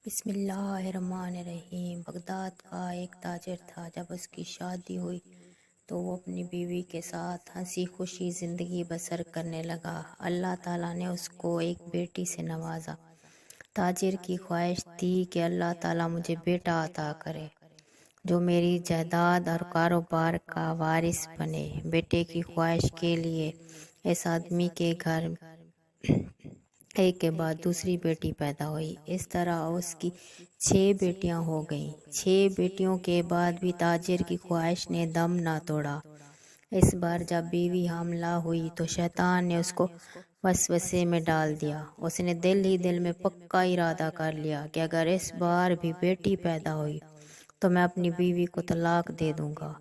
بسم اللہ الرحمن الرحیم۔ بغداد کا ایک تاجر تھا۔ جب اس کی شادی ہوئی تو وہ اپنی بیوی کے ساتھ ہنسی خوشی زندگی بسر کرنے لگا۔ اللہ تعالیٰ نے اس کو ایک بیٹی سے نوازا۔ تاجر کی خواہش تھی کہ اللہ تعالیٰ مجھے بیٹا عطا کرے جو میری جائیداد اور کاروبار کا وارث بنے۔ بیٹے کی خواہش کے لیے اس آدمی کے گھر ایک کے بعد دوسری بیٹی پیدا ہوئی۔ اس طرح اس کی 6 بیٹیاں ہو گئیں۔ 6 بیٹیوں کے بعد بھی تاجر کی خواہش نے دم نہ توڑا۔ اس بار جب بیوی حاملہ ہوئی تو شیطان نے اس کو وسوسے میں ڈال دیا۔ اس نے دل ہی دل میں پکا ارادہ کر لیا کہ اگر اس بار بھی بیٹی پیدا ہوئی تو میں اپنی بیوی کو طلاق دے دوں گا،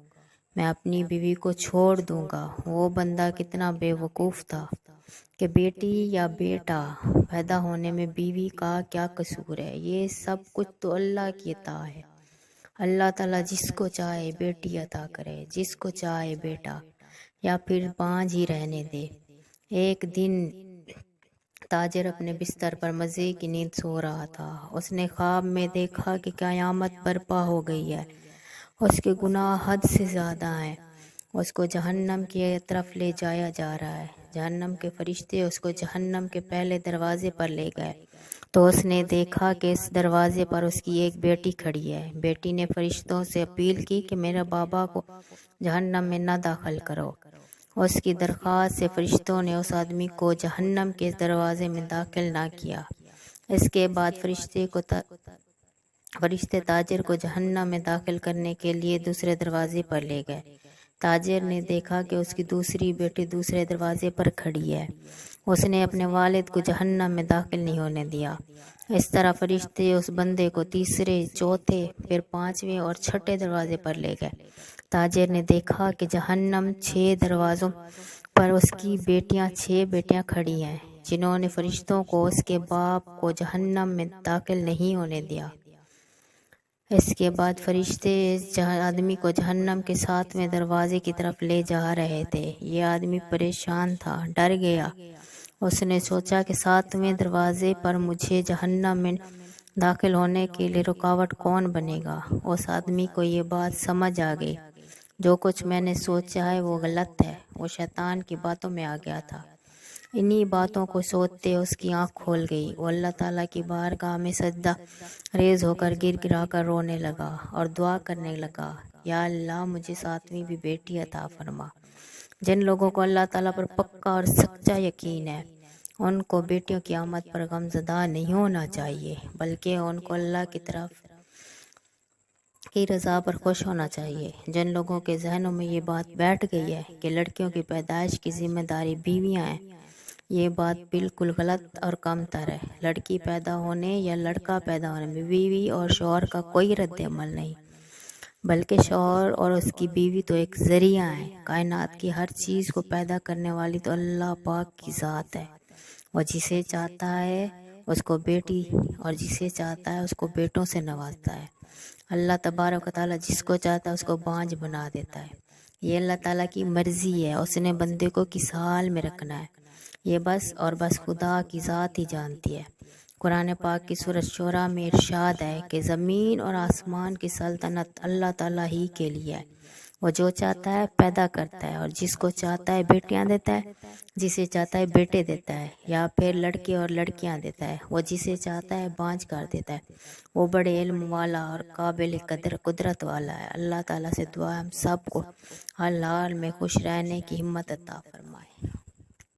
میں اپنی بیوی کو چھوڑ دوں گا۔ وہ بندہ کتنا بے وقوف تھا کہ بیٹی یا بیٹا پیدا ہونے میں بیوی کا کیا قصور ہے؟ یہ سب کچھ تو اللہ کی عطا ہے۔ اللہ تعالیٰ جس کو چاہے بیٹی عطا کرے، جس کو چاہے بیٹا، یا پھر بانجھ ہی رہنے دے۔ ایک دن تاجر اپنے بستر پر مزے کی نیند سو رہا تھا۔ اس نے خواب میں دیکھا کہ قیامت برپا ہو گئی ہے، اس کے گناہ حد سے زیادہ ہیں، اس کو جہنم کی طرف لے جایا جا رہا ہے۔ جہنم کے فرشتے اس کو جہنم کے پہلے دروازے پر لے گئے تو اس نے دیکھا کہ اس دروازے پر اس کی ایک بیٹی کھڑی ہے۔ بیٹی نے فرشتوں سے اپیل کی کہ میرے بابا کو جہنم میں نہ داخل کرو۔ اس کی درخواست سے فرشتوں نے اس آدمی کو جہنم کے دروازے میں داخل نہ کیا۔ اس کے بعد فرشتے تاجر کو جہنم میں داخل کرنے کے لیے دوسرے دروازے پر لے گئے۔ تاجر نے دیکھا کہ اس کی دوسری بیٹی دوسرے دروازے پر کھڑی ہے۔ اس نے اپنے والد کو جہنم میں داخل نہیں ہونے دیا۔ اس طرح فرشتے اس بندے کو تیسرے، چوتھے، پھر 5ویں اور 6 دروازے پر لے گئے۔ تاجر نے دیکھا کہ جہنم 6 دروازوں پر اس کی 6 بیٹیاں کھڑی ہیں، جنہوں نے فرشتوں کو اس کے باپ کو جہنم میں داخل نہیں ہونے دیا۔ اس کے بعد فرشتے اس آدمی کو جہنم کے 7ویں دروازے کی طرف لے جا رہے تھے۔ یہ آدمی پریشان تھا، ڈر گیا۔ اس نے سوچا کہ 7ویں دروازے پر مجھے جہنم میں داخل ہونے کے لیے رکاوٹ کون بنے گا؟ اس آدمی کو یہ بات سمجھ آ گئی، جو کچھ میں نے سوچا ہے وہ غلط ہے۔ وہ شیطان کی باتوں میں آ گیا تھا۔ انہی باتوں کو سوچتے اس کی آنکھ کھول گئی۔ وہ اللہ تعالیٰ کی بارگاہ میں سجدہ ریز ہو کر گر گرا کر رونے لگا اور دعا کرنے لگا، یا اللہ مجھے 7ویں بھی بیٹی عطا فرما۔ جن لوگوں کو اللہ تعالیٰ پر پکا اور سچا یقین ہے، ان کو بیٹیوں کی آمد پر غمزدہ نہیں ہونا چاہیے، بلکہ ان کو اللہ کی طرف کی رضا پر خوش ہونا چاہیے۔ جن لوگوں کے ذہنوں میں یہ بات بیٹھ گئی ہے کہ لڑکیوں کی پیدائش کی ذمہ داری بیویاں ہیں، یہ بات بالکل غلط اور کم تر ہے۔ لڑکی پیدا ہونے یا لڑکا پیدا ہونے میں بیوی اور شوہر کا کوئی رد عمل نہیں، بلکہ شوہر اور اس کی بیوی تو ایک ذریعہ ہیں۔ کائنات کی ہر چیز کو پیدا کرنے والی تو اللہ پاک کی ذات ہے۔ وہ جسے چاہتا ہے اس کو بیٹی اور جسے چاہتا ہے اس کو بیٹوں سے نوازتا ہے۔ اللہ تبارک و تعالیٰ جس کو چاہتا ہے اس کو بانجھ بنا دیتا ہے۔ یہ اللہ تعالیٰ کی مرضی ہے، اس نے بندے کو کس حال میں رکھنا ہے یہ بس اور بس خدا کی ذات ہی جانتی ہے۔ قرآن پاک کی سورۃ شعراء میں ارشاد ہے کہ زمین اور آسمان کی سلطنت اللہ تعالیٰ ہی کے لیے ہے۔ وہ جو چاہتا ہے پیدا کرتا ہے، اور جس کو چاہتا ہے بیٹیاں دیتا ہے، جسے چاہتا ہے بیٹے دیتا ہے، یا پھر لڑکے اور لڑکیاں دیتا ہے۔ وہ جسے چاہتا ہے بانجھ کر دیتا ہے۔ وہ بڑے علم والا اور قابل قدرت والا ہے۔ اللہ تعالیٰ سے دعا ہے ہم سب کو حال حال میں خوش رہنے کی ہمت عطا فرمائے۔